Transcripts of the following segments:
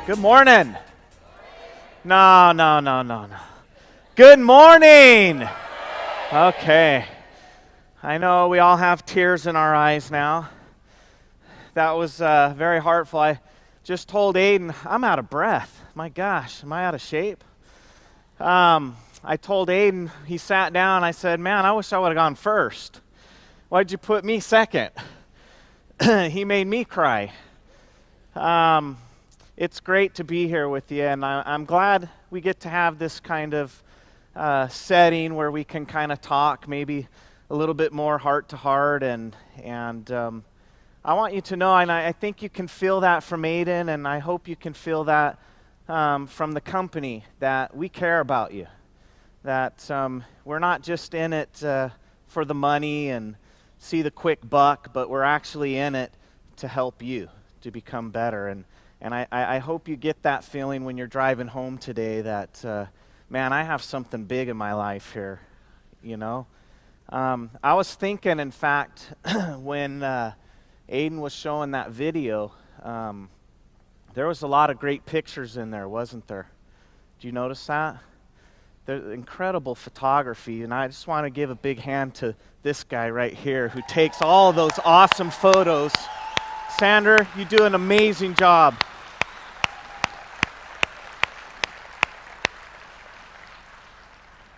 Good morning. No. Good morning. Okay. I know we all have tears in our eyes now. That was very heartful. I just told Aiden, I'm out of breath. My gosh, am I out of shape? I told Aiden, he sat down, I said, man, I wish I would have gone first. Why'd you put me second? He made me cry. It's great to be here with you, and I'm glad we get to have this kind of setting where we can kind of talk maybe a little bit more heart to heart, and I want you to know, and I think you can feel that from Aiden, and I hope you can feel that from the company, that we care about you, that we're not just in it for the money and see the quick buck, but we're actually in it to help you to become better. And I hope you get that feeling when you're driving home today that, man, I have something big in my life here, you know. I was thinking, in fact, when Aiden was showing that video, there was a lot of great pictures in there, wasn't there? Did you notice that? There's incredible photography, and I just want to give a big hand to this guy right here who takes all those awesome photos. Sander, you do an amazing job.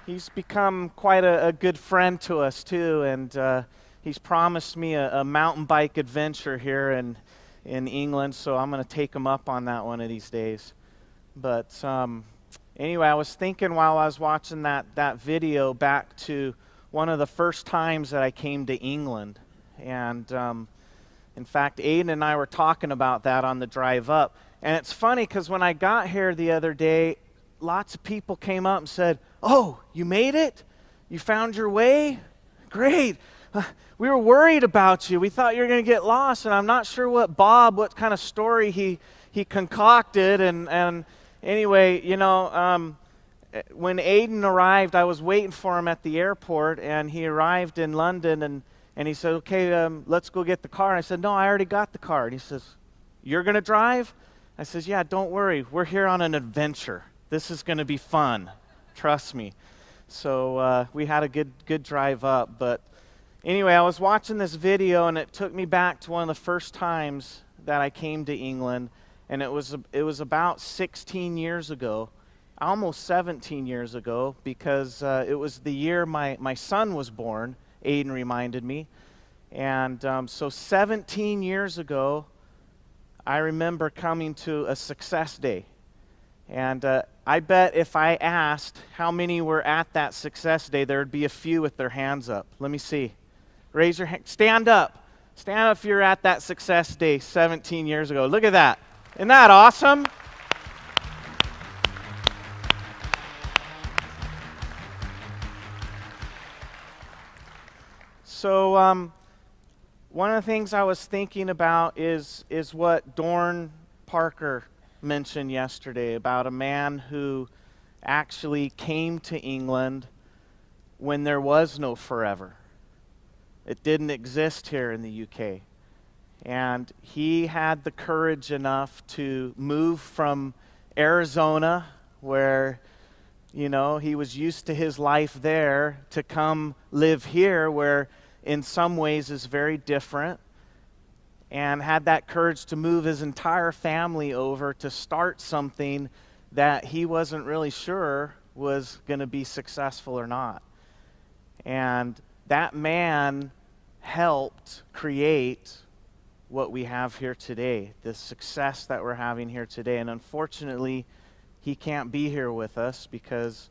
He's become quite a good friend to us too, and he's promised me a mountain bike adventure here in England, so I'm going to take him up on that one of these days. But anyway, I was thinking while I was watching that video back to one of the first times that I came to England, and in fact, Aiden and I were talking about that on the drive up. And it's funny because when I got here the other day, lots of people came up and said, "Oh, you made it? You found your way? Great. We were worried about you. We thought you were going to get lost." And I'm not sure what kind of story he concocted. And anyway, you know, when Aiden arrived, I was waiting for him at the airport, and he arrived in London, and he said, "Okay, let's go get the car." And I said, "No, I already got the car." And he says, "You're going to drive?" I says, "Yeah, don't worry. We're here on an adventure. This is going to be fun. Trust me." So we had a good drive up. But anyway, I was watching this video, and it took me back to one of the first times that I came to England, and it was about 16 years ago, almost 17 years ago, because it was the year my son was born. Aiden reminded me. And so 17 years ago, I remember coming to a Success Day. And I bet if I asked how many were at that Success Day, there would be a few with their hands up. Let me see. Raise your hand. Stand up. Stand up if you're at that Success Day 17 years ago. Look at that. Isn't that awesome? So one of the things I was thinking about is what Dorn Parker mentioned yesterday about a man who actually came to England when there was no forever. It didn't exist here in the UK. And he had the courage enough to move from Arizona, where, you know, he was used to his life there, to come live here, where in some ways is very different, and had that courage to move his entire family over to start something that he wasn't really sure was going to be successful or not. And that man helped create what we have here today, the success that we're having here today. And unfortunately, he can't be here with us because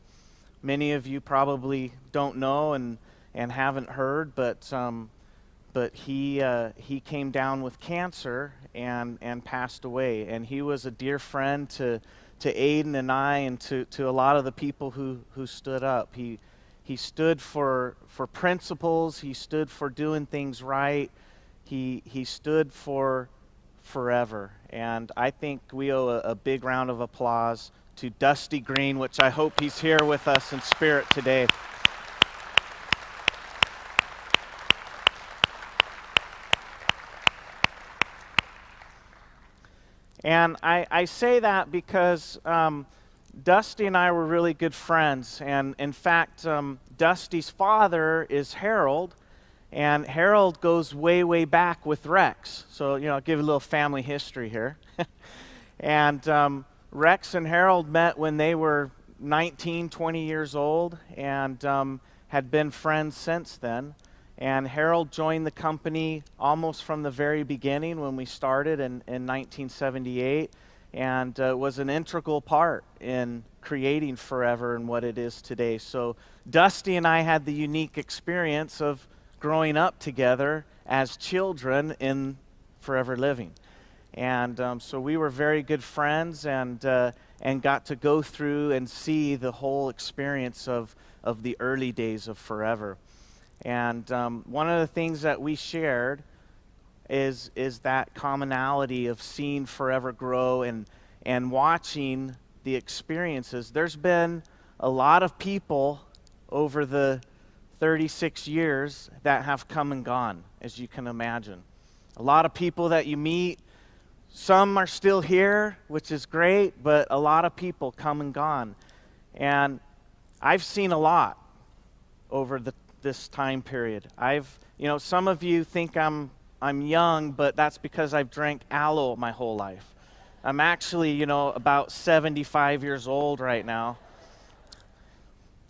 many of you probably don't know and haven't heard, but he came down with cancer and passed away. And he was a dear friend to Aiden and I, and to a lot of the people who stood up. He stood for principles. He stood for doing things right. He stood for forever. And I think we owe a big round of applause to Dusty Green, which I hope he's here with us in spirit today. And I say that because Dusty and I were really good friends. And in fact, Dusty's father is Harold, and Harold goes way, way back with Rex. So, I'll give a little family history here. And Rex and Harold met when they were 19, 20 years old, and had been friends since then. And Harold joined the company almost from the very beginning when we started in 1978, and was an integral part in creating Forever and what it is today. So Dusty and I had the unique experience of growing up together as children in Forever Living. And so we were very good friends, and got to go through and see the whole experience of the early days of Forever. And one of the things that we shared is that commonality of seeing Forever grow and watching the experiences. There's been a lot of people over the 36 years that have come and gone, as you can imagine. A lot of people that you meet. Some are still here, which is great, but a lot of people come and gone. And I've seen a lot over this time period. Some of you think I'm young, but that's because I've drank aloe my whole life. I'm actually, about 75 years old right now.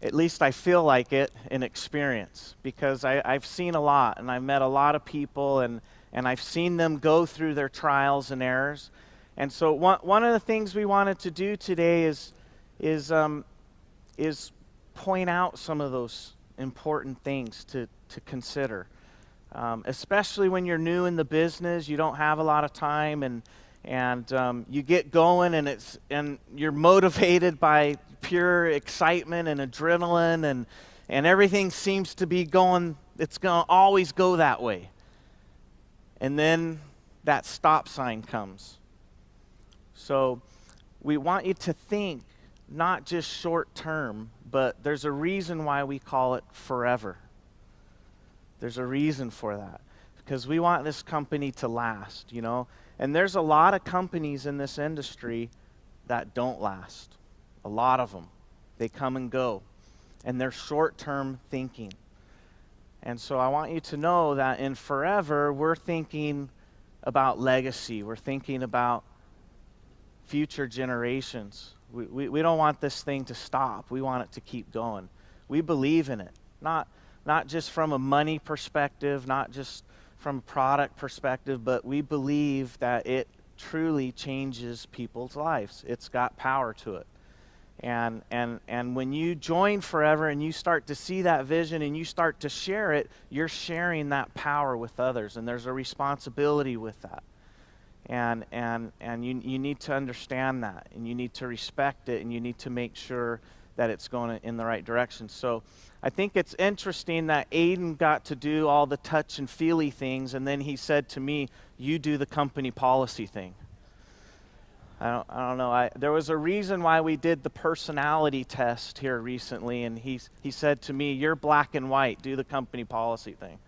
At least I feel like it in experience, because I've seen a lot, and I've met a lot of people, and I've seen them go through their trials and errors. And so one of the things we wanted to do today is point out some of those important things to consider. Especially when you're new in the business, you don't have a lot of time, and you get going, and you're motivated by pure excitement and adrenaline, and everything seems to be going, it's going to always go that way. And then that stop sign comes. So we want you to think not just short term, but there's a reason why we call it Forever. There's a reason for that, because we want this company to last, And there's a lot of companies in this industry that don't last. A lot of them. They come and go, and they're short-term thinking. And so I want you to know that in Forever, we're thinking about legacy. We're thinking about future generations. We don't want this thing to stop. We want it to keep going. We believe in it, not just from a money perspective, not just from a product perspective, but we believe that it truly changes people's lives. It's got power to it. And when you join Forever and you start to see that vision and you start to share it, you're sharing that power with others, and there's a responsibility with that. And you need to understand that, and you need to respect it, and you need to make sure that it's going in the right direction. So I think it's interesting that Aiden got to do all the touch and feely things, and then he said to me, "You do the company policy thing." I don't know. There was a reason why we did the personality test here recently, and he said to me, "You're black and white. Do the company policy thing."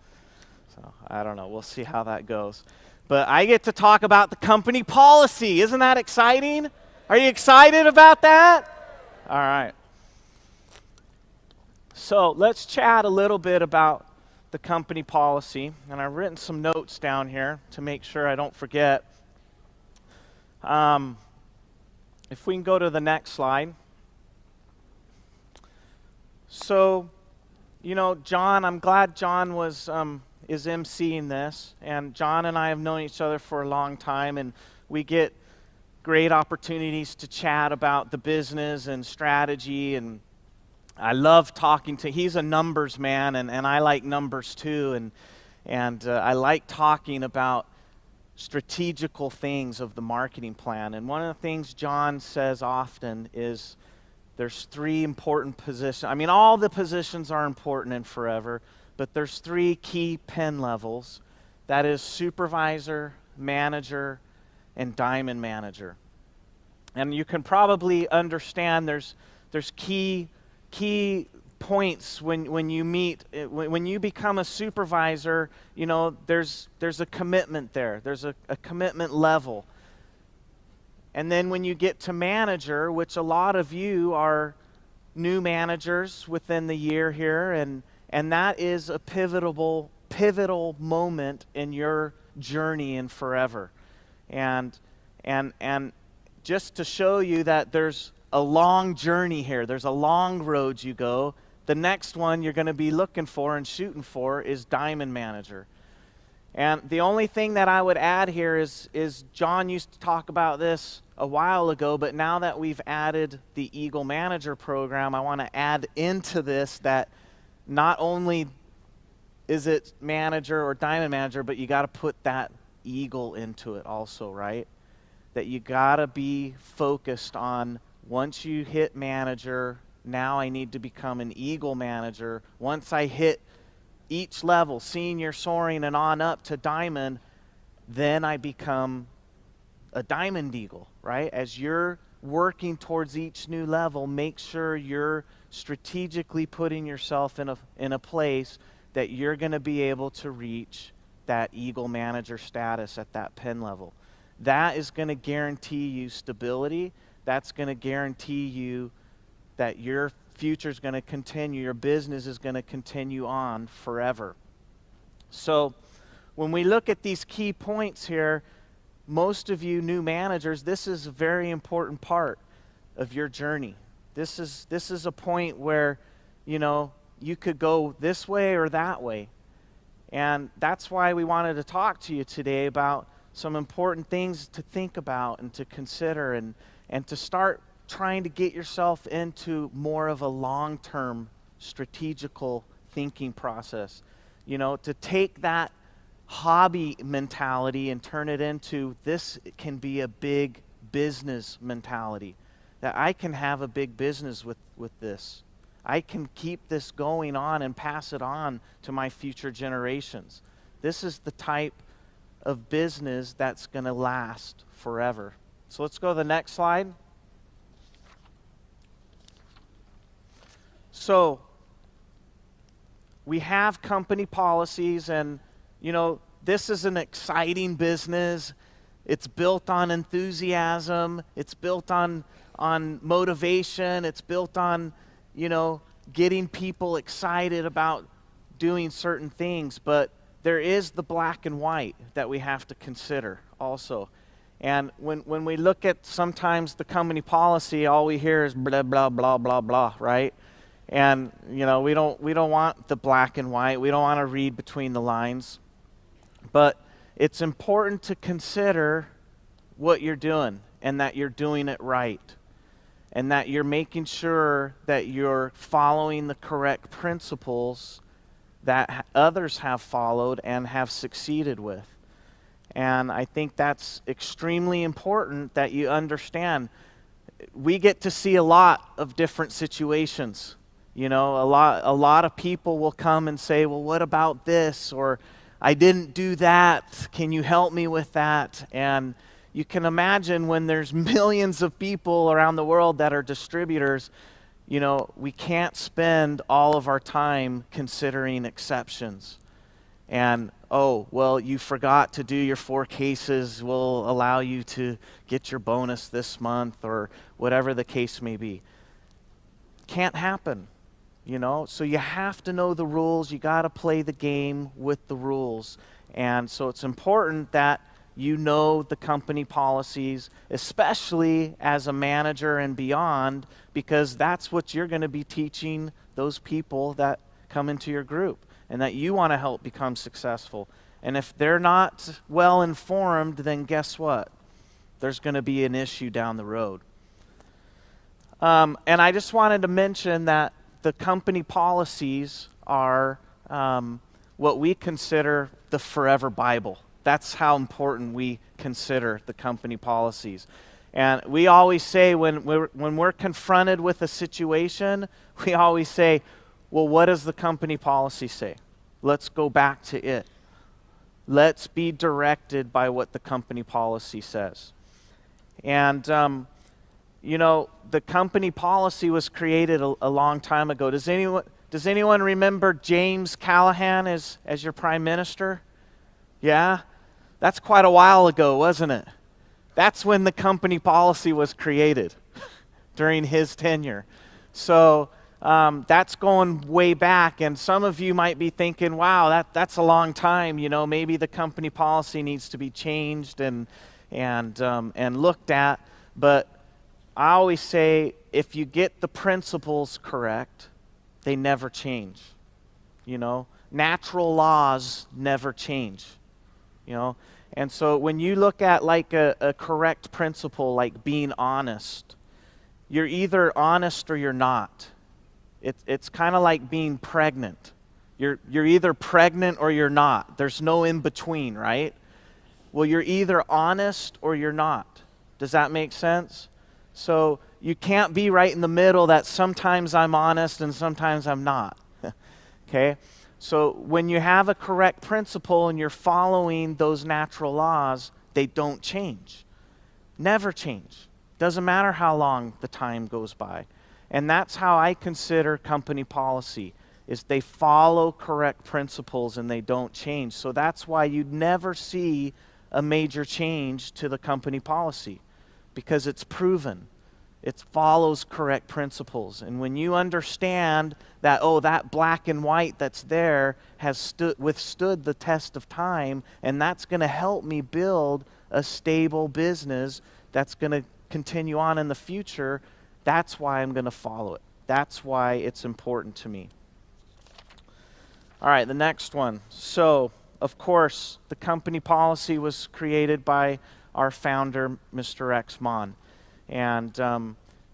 So I don't know. We'll see how that goes. But I get to talk about the company policy. Isn't that exciting? Are you excited about that? All right. So let's chat a little bit about the company policy. And I've written some notes down here to make sure I don't forget. If we can go to the next slide. So, John, I'm glad John is emceeing this. And John and I have known each other for a long time, and we get great opportunities to chat about the business and strategy. And I love talking to, he's a numbers man, and I like numbers too. And I like talking about strategical things of the marketing plan. And one of the things John says often is there's three important positions. I mean, all the positions are important in Forever, but there's three key pen levels. That is supervisor, manager, and diamond manager. And you can probably understand there's key points when you meet, when you become a supervisor, there's a commitment there. There's a commitment level. And then when you get to manager, which a lot of you are new managers within the year here, and that is a pivotal moment in your journey in forever. And just to show you that there's a long journey here, there's a long road you go. The next one you're going to be looking for and shooting for is diamond manager. And the only thing that I would add here is John used to talk about this a while ago, but now that we've added the Eagle Manager program, I want to add into this that not only is it manager or diamond manager, but you got to put that eagle into it also, right? That you got to be focused on, once you hit manager, now I need to become an eagle manager. Once I hit each level, senior, soaring, and on up to diamond, then I become a diamond eagle, right? As you're working towards each new level, make sure you're strategically putting yourself in a place that you're going to be able to reach that eagle manager status at that pen level. That is going to guarantee you stability. That's going to guarantee you that your future is going to continue, your business is going to continue on forever. So when we look at these key points here, most of you new managers, this is a very important part of your journey. This is a point where, you know, you could go this way or that way. And that's why we wanted to talk to you today about some important things to think about and to consider, and to start trying to get yourself into more of a long-term strategical thinking process. You know, to take that hobby mentality and turn it into, this can be a big business mentality. That I can have a big business with this. I can keep this going on and pass it on to my future generations. This is the type of business that's going to last forever. So let's go to the next slide. So we have company policies, and you know, this is an exciting business. It's built on enthusiasm. It's built on motivation. It's built on, you know, getting people excited about doing certain things. But there is the black and white that we have to consider also. And when we look at sometimes the company policy, all we hear is blah, blah, blah, blah, blah, right? And, you know, we don't want the black and white. We don't want to read between the lines. But it's important to consider what you're doing, and that you're doing it right, and that you're making sure that you're following the correct principles that others have followed and have succeeded with. And I think that's extremely important that you understand. We get to see a lot of different situations. You know, a lot of people will come and say, well, what about this? Or I didn't do that. Can you help me with that? And you can imagine when there's millions of people around the world that are distributors, you know, we can't spend all of our time considering exceptions. And, oh, well, you forgot to do your 4 cases. We'll allow you to get your bonus this month, or whatever the case may be. Can't happen, you know. So you have to know the rules. You got to play the game with the rules. And so it's important that you know the company policies, especially as a manager and beyond, because that's what you're going to be teaching those people that come into your group and that you want to help become successful. And if they're not well informed, then guess what? There's going to be an issue down the road. And I just wanted to mention that the company policies are what we consider the forever Bible. That's how important we consider the company policies. And we always say when we're confronted with a situation, we always say, well, what does the company policy say? Let's go back to it. Let's be directed by what the company policy says. And, you know, the company policy was created a long time ago. Does anyone remember James Callahan as your prime minister? Yeah? That's quite a while ago, wasn't it? That's when the company policy was created, during his tenure. So that's going way back, and some of you might be thinking, wow, that's a long time. Maybe the company policy needs to be changed and looked at. But I always say, if you get the principles correct, they never change. Natural laws never change. And so when you look at like a correct principle, like being honest, you're either honest or you're not. It's kind of like being pregnant. You're either pregnant or you're not. There's no in between, right? Well, you're either honest or you're not. Does that make sense? So you can't be right in the middle, that sometimes I'm honest and sometimes I'm not. Okay? So when you have a correct principle and you're following those natural laws, they don't change. Never change. Doesn't matter how long the time goes by. And that's how I consider company policy, is they follow correct principles and they don't change. So that's why you'd never see a major change to the company policy, because it's proven. It follows correct principles. And when you understand that, that black and white that's there has withstood the test of time, and that's going to help me build a stable business that's going to continue on in the future, that's why I'm going to follow it. That's why it's important to me. All right, the next one. So, of course, the company policy was created by our founder, Mr. Rex Moan. And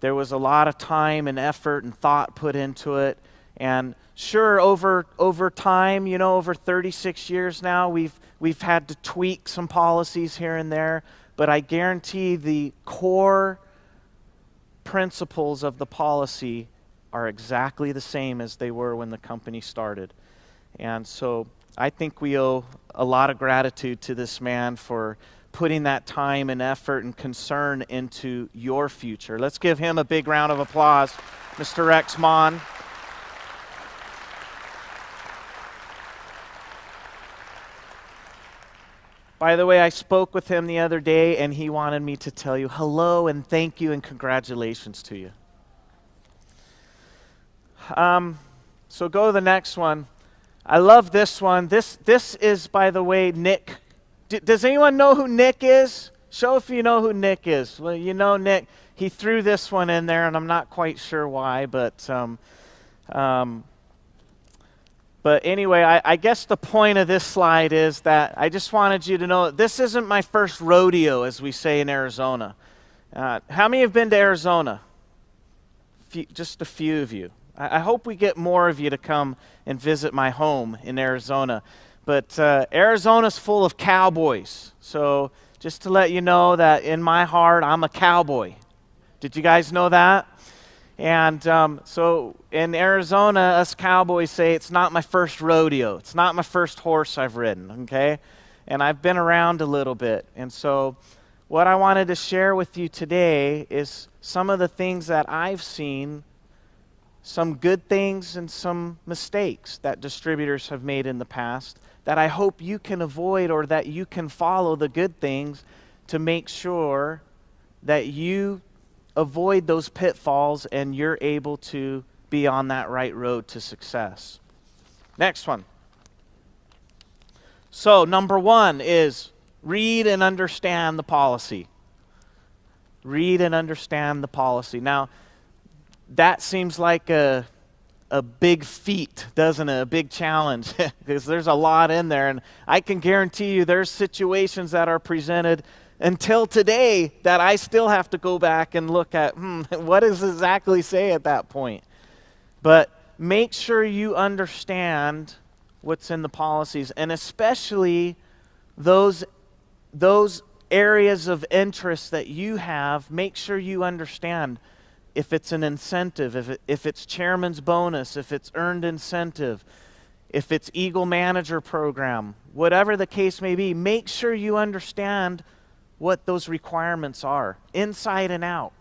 there was a lot of time and effort and thought put into it. And sure, over time, over 36 years now, we've had to tweak some policies here and there. But I guarantee the core principles of the policy are exactly the same as they were when the company started. And so I think we owe a lot of gratitude to this man for putting that time and effort and concern into your future. Let's give him a big round of applause, Mr. Rex Moan. By the way, I spoke with him the other day, and he wanted me to tell you hello and thank you and congratulations to you. So go to the next one. I love this one. This is, by the way, Nick. Does anyone know who Nick is? Show if you know who Nick is. Well, you know Nick. He threw this one in there, and I'm not quite sure why, but anyway, I guess the point of this slide is that I just wanted you to know this isn't my first rodeo, as we say in Arizona. How many have been to Arizona? Just a few of you. I hope we get more of you to come and visit my home in Arizona. But Arizona's full of cowboys. So just to let you know that in my heart, I'm a cowboy. Did you guys know that? And so in Arizona, us cowboys say it's not my first rodeo. It's not my first horse I've ridden, okay? And I've been around a little bit. And so what I wanted to share with you today is some of the things that I've seen, some good things and some mistakes that distributors have made in the past that I hope you can avoid, or that you can follow the good things to make sure that you avoid those pitfalls and you're able to be on that right road to success. Next one. So number one is read and understand the policy. Read and understand the policy. Now, that seems like a big feat, doesn't it? A big challenge, because there's a lot in there. And I can guarantee you there's situations that are presented until today that I still have to go back and look at, what does it exactly say at that point? But make sure you understand what's in the policies, and especially those areas of interest that you have. Make sure you understand if it's an incentive, if it's chairman's bonus, if it's earned incentive, if it's Eagle Manager Program, whatever the case may be. Make sure you understand what those requirements are, inside and out,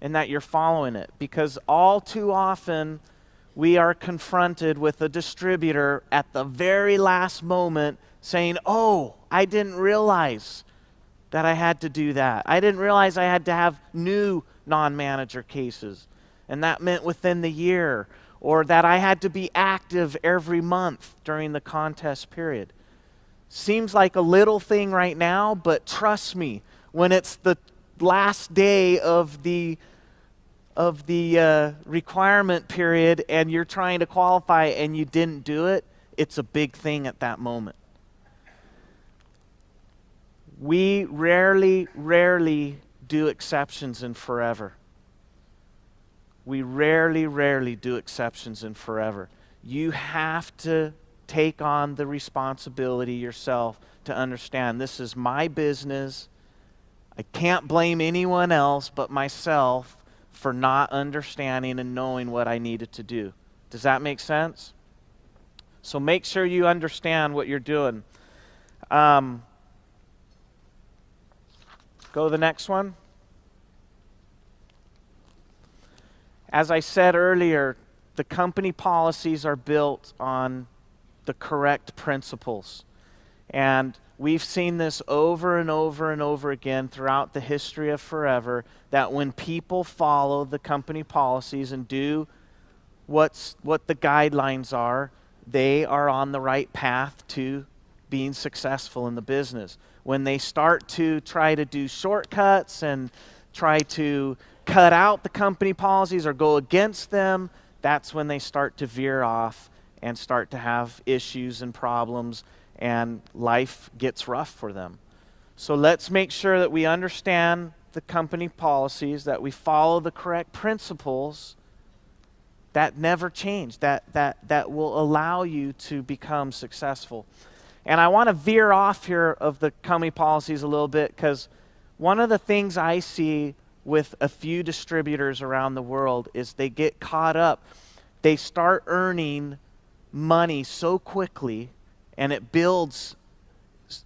and that you're following it. Because all too often, we are confronted with a distributor at the very last moment saying, I didn't realize that I had to do that. I didn't realize I had to have new non-manager cases, and that meant within the year, or that I had to be active every month during the contest period. Seems like a little thing right now, but trust me, when it's the last day of the requirement period and you're trying to qualify and you didn't do it, it's a big thing at that moment. We rarely do exceptions in forever. We rarely do exceptions in forever. You have to take on the responsibility yourself to understand this is my business. I can't blame anyone else but myself for not understanding and knowing what I needed to do. Does that make sense? So make sure you understand what you're doing. Go to the next one. As I said earlier, the company policies are built on the correct principles. And we've seen this over and over and over again throughout the history of forever, that when people follow the company policies and do what the guidelines are, they are on the right path to being successful in the business. When they start to try to do shortcuts and try to cut out the company policies or go against them, that's when they start to veer off and start to have issues and problems, and life gets rough for them. So let's make sure that we understand the company policies, that we follow the correct principles that never change, that will allow you to become successful. And I want to veer off here of the company policies a little bit, because one of the things I see with a few distributors around the world is they get caught up. They start earning money so quickly, and it builds,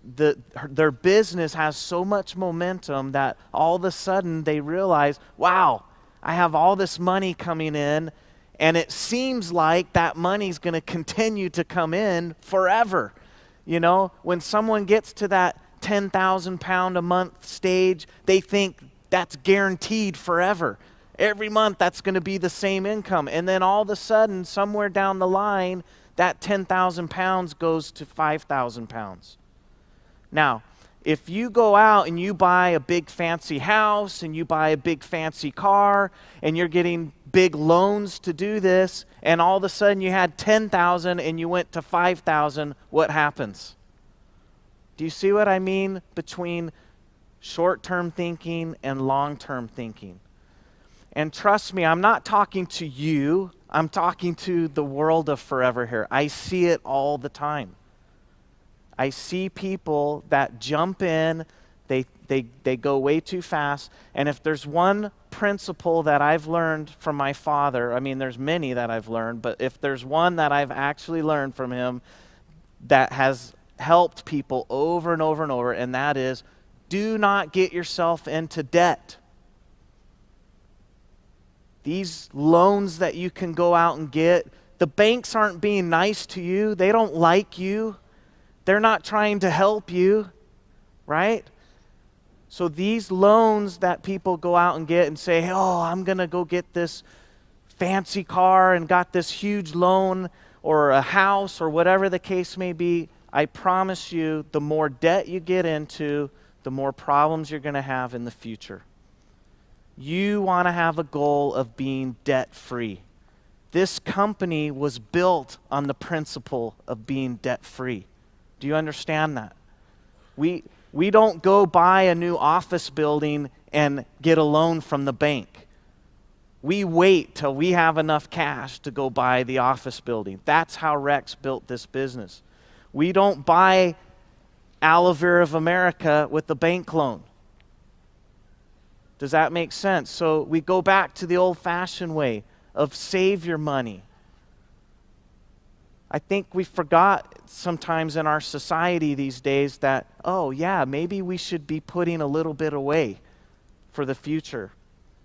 their business has so much momentum that all of a sudden they realize, wow, I have all this money coming in, and it seems like that money's going to continue to come in forever. You know, when someone gets to that 10,000 pound a month stage, they think that's guaranteed forever. Every month that's going to be the same income. And then all of a sudden, somewhere down the line, that 10,000 pounds goes to 5,000 pounds. Now, if you go out and you buy a big fancy house and you buy a big fancy car and you're getting big loans to do this, and all of a sudden you had 10,000 and you went to 5,000, what happens? Do you see what I mean between short-term thinking and long-term thinking? And trust me, I'm not talking to you. I'm talking to the world of forever here. I see it all the time. I see people that jump in, they go way too fast. And if there's one principle that I've learned from my father, I mean, there's many that I've learned, but if there's one that I've actually learned from him that has helped people over and over and over, and that is, do not get yourself into debt. These loans that you can go out and get, the banks aren't being nice to you. They don't like you. They're not trying to help you, right? So these loans that people go out and get and say, oh, I'm going to go get this fancy car and got this huge loan or a house or whatever the case may be, I promise you, the more debt you get into, the more problems you're going to have in the future. You want to have a goal of being debt-free. This company was built on the principle of being debt-free. Do you understand that? We don't go buy a new office building and get a loan from the bank. We wait till we have enough cash to go buy the office building. That's how Rex built this business. We don't buy Aloe Vera of America with the bank loan. Does that make sense? So we go back to the old-fashioned way of save your money. I think we forgot sometimes in our society these days that, oh yeah, maybe we should be putting a little bit away for the future.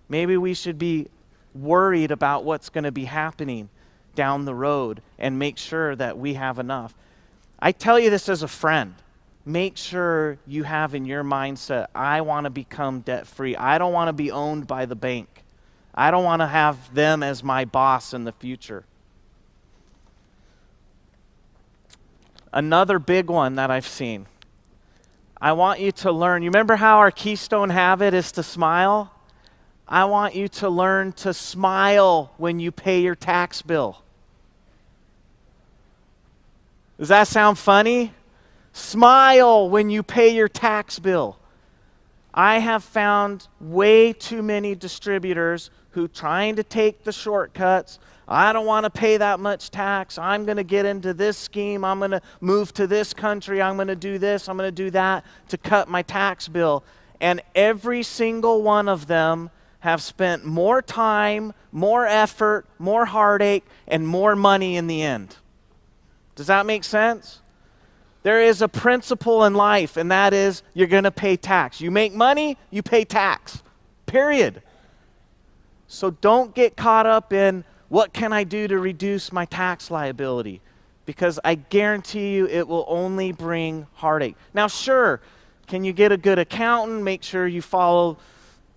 Maybe we should be worried about what's going to be happening down the road and make sure that we have enough. I tell you this as a friend. make sure you have in your mindset, I want to become debt-free. I don't want to be owned by the bank. I don't want to have them as my boss in the future. Another big one that I've seen. I want you to learn. You remember how our keystone habit is to smile? I want you to learn to smile when you pay your tax bill. Does that sound funny? Smile when you pay your tax bill. I have found way too many distributors who trying to take the shortcuts. I don't want to pay that much tax. I'm going to get into this scheme. I'm going to move to this country. I'm going to do this. I'm going to do that to cut my tax bill. And every single one of them have spent more time, more effort, more heartache, and more money in the end. Does that make sense? There is a principle in life, and that is you're going to pay tax. You make money, you pay tax. Period. So don't get caught up in what can I do to reduce my tax liability, because I guarantee you it will only bring heartache. Now, sure, can you get a good accountant, make sure you follow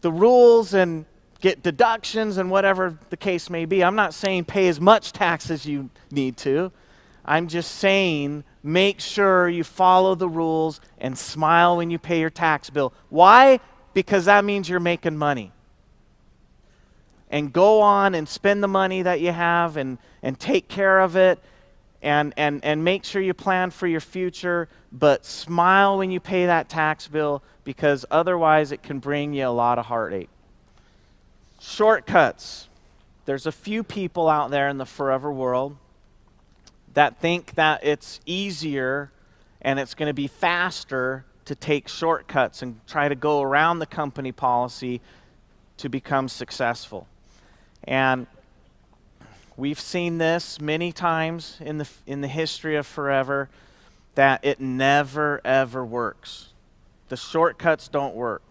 the rules and get deductions and whatever the case may be. I'm not saying pay as much tax as you need to. I'm just saying make sure you follow the rules and smile when you pay your tax bill. Why? Because that means you're making money. And go on and spend the money that you have and take care of it and make sure you plan for your future, but smile when you pay that tax bill, because otherwise it can bring you a lot of heartache. Shortcuts. There's a few people out there in the forever world that think that it's easier and it's going to be faster to take shortcuts and try to go around the company policy to become successful. And we've seen this many times in the history of forever, that it never ever works. The shortcuts don't work.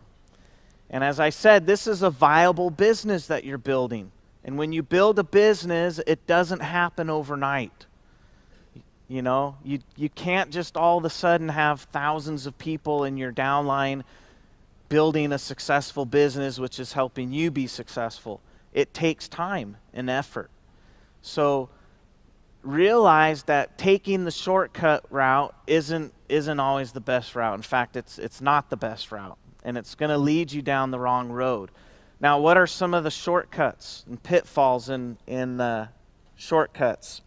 And as I said, this is a viable business that you're building. And when you build a business, it doesn't happen overnight. You know, you can't just all of a sudden have thousands of people in your downline building a successful business which is helping you be successful. It takes time and effort. So realize that taking the shortcut route isn't always the best route. In fact, it's not the best route, and it's going to lead you down the wrong road. Now, what are some of the shortcuts and pitfalls in shortcuts?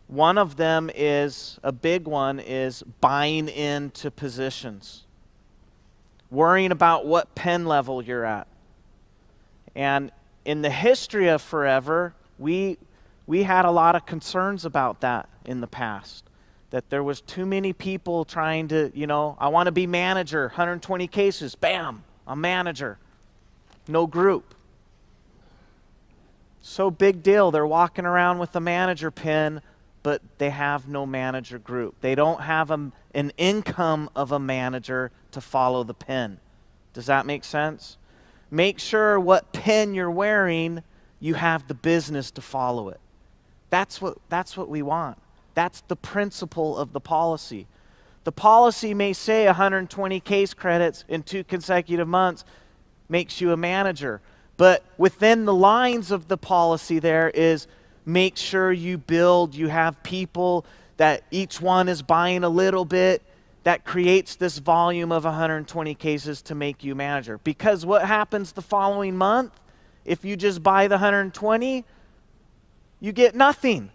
One of them is, a big one, is buying into positions. Worrying about what pen level you're at. And in the history of forever, we had a lot of concerns about that in the past. That there was too many people trying to, I want to be manager, 120 cases, bam, I'm manager. No group. So big deal, they're walking around with a manager pin, but they have no manager group. They don't have an income of a manager to follow the pin. Does that make sense? Make sure what pin you're wearing, you have the business to follow it. That's what we want. That's the principle of the policy. The policy may say 120 case credits in 2 consecutive months makes you a manager. But within the lines of the policy there is make sure you have people that each one is buying a little bit. That creates this volume of 120 cases to make you manager. Because what happens the following month, if you just buy the 120, you get nothing.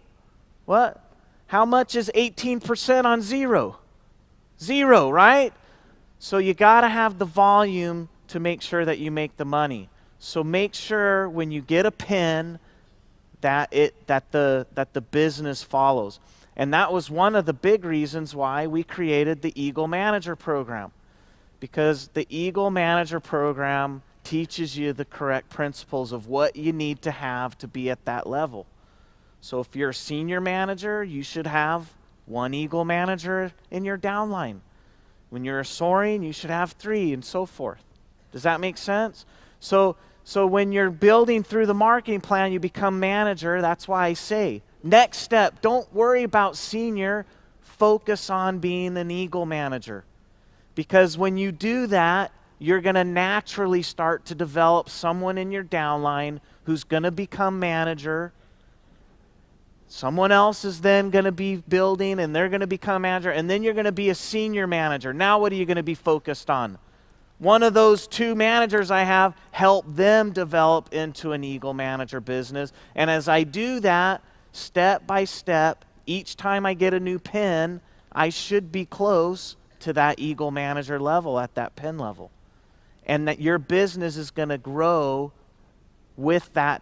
What? How much is 18% on zero? Zero, right? So you got to have the volume to make sure that you make the money. So make sure when you get a pin that the business follows. And that was one of the big reasons why we created the Eagle Manager Program. Because the Eagle Manager Program teaches you the correct principles of what you need to have to be at that level. So if you're a senior manager, you should have 1 Eagle Manager in your downline. When you're a soaring, you should have 3, and so forth. Does that make sense? So when you're building through the marketing plan, you become manager. That's why I say, next step, don't worry about senior. focus on being an eagle manager. Because when you do that, you're going to naturally start to develop someone in your downline who's going to become manager. Someone else is then going to be building, and they're going to become manager, and then you're going to be a senior manager. Now what are you going to be focused on? One of those two managers I have, help them develop into an eagle manager business. And as I do that, step by step, each time I get a new pin, I should be close to that eagle manager level at that pin level. And that your business is going to grow with that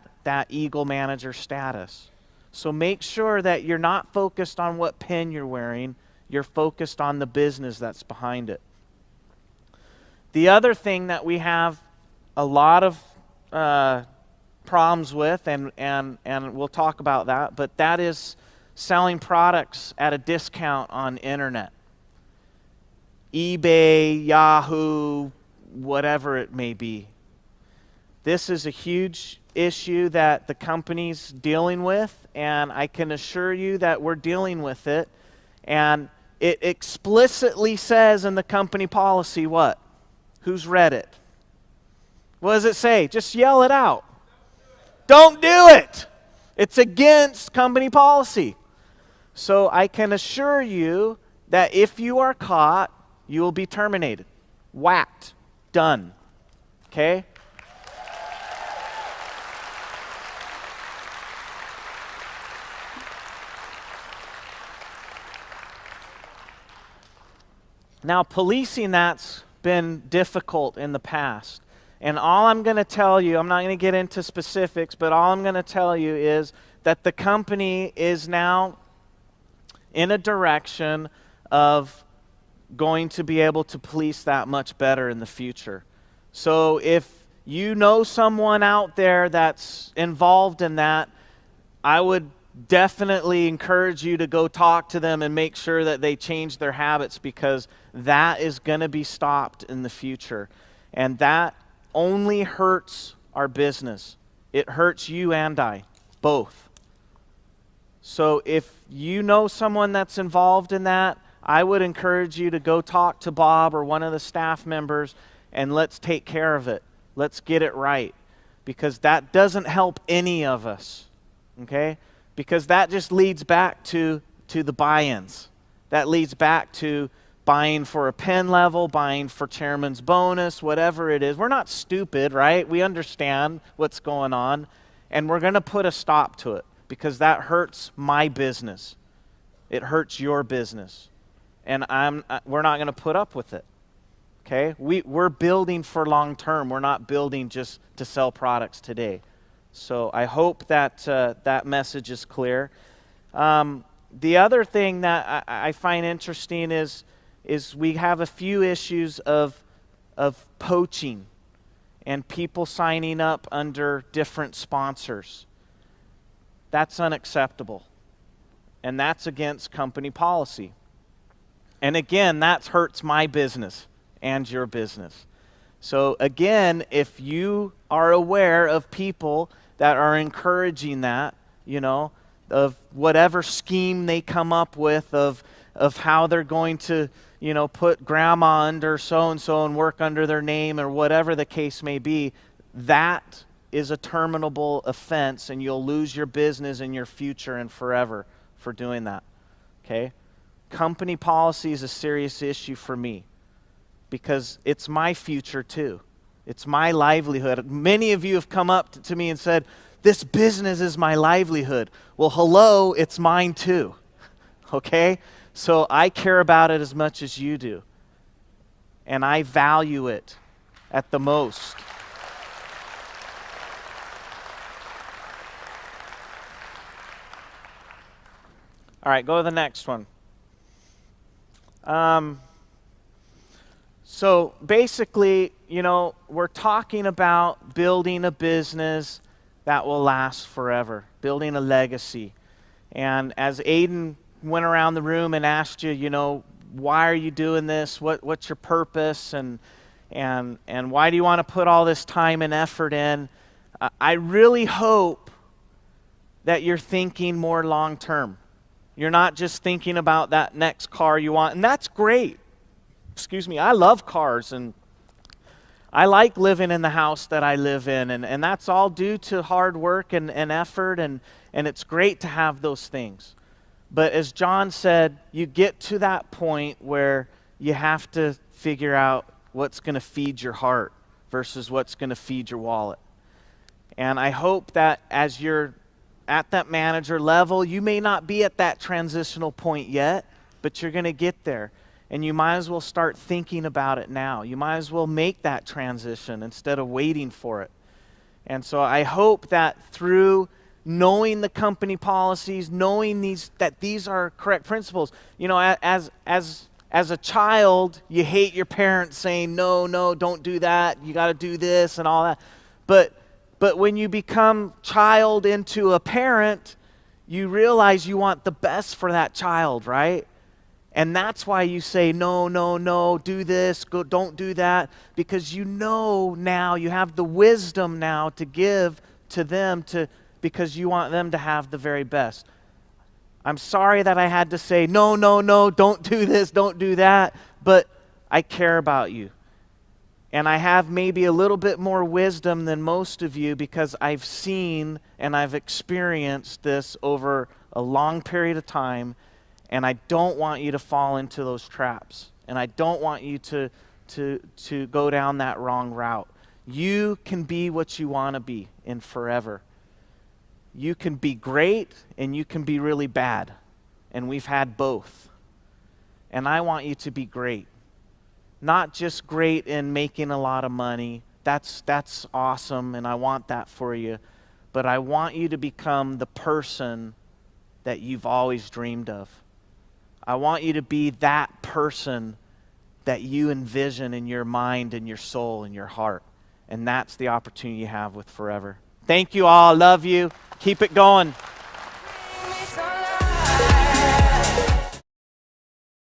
eagle manager status. So make sure that you're not focused on what pin you're wearing. You're focused on the business that's behind it. The other thing that we have a lot of problems with, and we'll talk about that, but that is selling products at a discount on internet. eBay, Yahoo, whatever it may be. This is a huge issue that the company's dealing with, and I can assure you that we're dealing with it. And it explicitly says in the company policy what? Who's read it? What does it say? Just yell it out. Don't do it. It's against company policy. So I can assure you that if you are caught, you will be terminated. Whacked. Done. Okay? Now, policing that's been difficult in the past. And all I'm going to tell you, I'm not going to get into specifics, but all I'm going to tell you is that the company is now in a direction of going to be able to police that much better in the future. So if you know someone out there that's involved in that, I would definitely encourage you to go talk to them and make sure that they change their habits, because that is going to be stopped in the future. And that only hurts our business. It hurts you and I, both. So if you know someone that's involved in that, I would encourage you to go talk to Bob or one of the staff members, and let's take care of it. Let's get it right, because that doesn't help any of us, okay? Because that just leads back to the buy-ins. That leads back to buying for a pin level, buying for chairman's bonus, whatever it is. We're not stupid, right? We understand what's going on, and we're going to put a stop to it, because that hurts my business. It hurts your business, and we're not going to put up with it. Okay? We're building for long term. We're not building just to sell products today. So I hope that that message is clear. The other thing that I find interesting is we have a few issues of poaching and people signing up under different sponsors. That's unacceptable. And that's against company policy. And again, that hurts my business and your business. So again, if you are aware of people that are encouraging that, of whatever scheme they come up with of how they're going to, put grandma under so-and-so and work under their name, or whatever the case may be, that is a terminable offense, and you'll lose your business and your future and forever for doing that. Okay? Company policy is a serious issue for me, because it's my future too. It's my livelihood. Many of you have come up to me and said, this business is my livelihood. Well, hello, it's mine too. Okay? So I care about it as much as you do. And I value it at the most. All right, go to the next one. So basically, we're talking about building a business that will last forever, building a legacy. And as Aiden went around the room and asked you, why are you doing this? What's your purpose? And why do you want to put all this time and effort in? I really hope that you're thinking more long term. You're not just thinking about that next car you want, and that's great. Excuse me, I love cars, and I like living in the house that I live in, and that's all due to hard work and effort, and it's great to have those things. But as John said, you get to that point where you have to figure out what's going to feed your heart versus what's going to feed your wallet. And I hope that as you're at that manager level, you may not be at that transitional point yet, but you're going to get there. And you might as well start thinking about it now. You might as well make that transition instead of waiting for it. And so I hope that through knowing the company policies, knowing that these are correct principles, you know, as a child, you hate your parents saying, no, don't do that, you got to do this and all that. But when you become child into a parent, you realize you want the best for that child, right? And that's why you say, no, do this, don't do that, because you know now, you have the wisdom now to give to them because you want them to have the very best. I'm sorry that I had to say, no, don't do this, don't do that, but I care about you. And I have maybe a little bit more wisdom than most of you because I've seen and I've experienced this over a long period of time, and I don't want you to fall into those traps. And I don't want you to go down that wrong route. You can be what you want to be in forever. You can be great and you can be really bad. And we've had both. And I want you to be great. Not just great in making a lot of money. That's awesome, and I want that for you. But I want you to become the person that you've always dreamed of. I want you to be that person that you envision in your mind and your soul and your heart. And that's the opportunity you have with Forever. Thank you all. I love you. Keep it going.